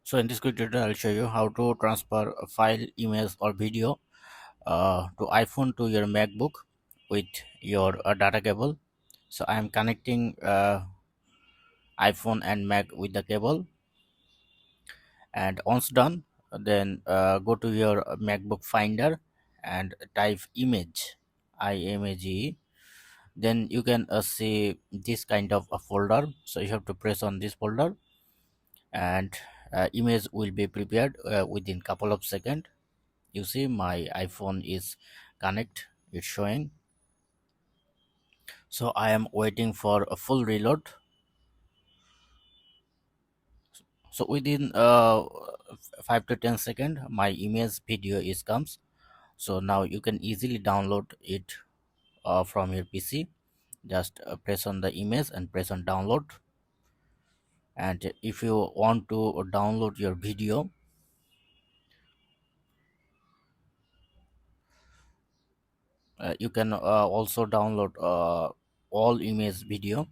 So in this quick tutorial, I'll show you how to transfer a file, image, or video to iPhone to your MacBook with your data cable. So I am connecting iPhone and Mac with the cable, and once done, then go to your MacBook Finder and type image, image. Then you can see this kind of a folder. So you have to press on this folder, and image will be prepared within couple of seconds. You see my iPhone is connect, it's showing. So I am waiting for a full reload. So within 5 to 10 seconds my image video is comes. So now you can easily download it from your PC. Just press on the image and press on download. And if you want to download your video, you can also download all image video.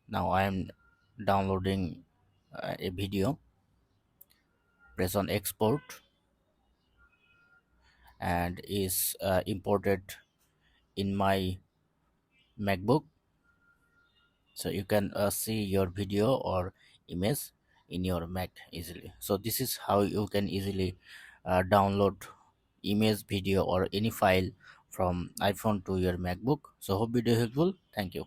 Now I am downloading a video. Press on export, and is imported in my MacBook. So you can see your video or image in your Mac easily. So this is how you can easily download image, video, or any file from iPhone to your MacBook. So hope video helpful. Thank you.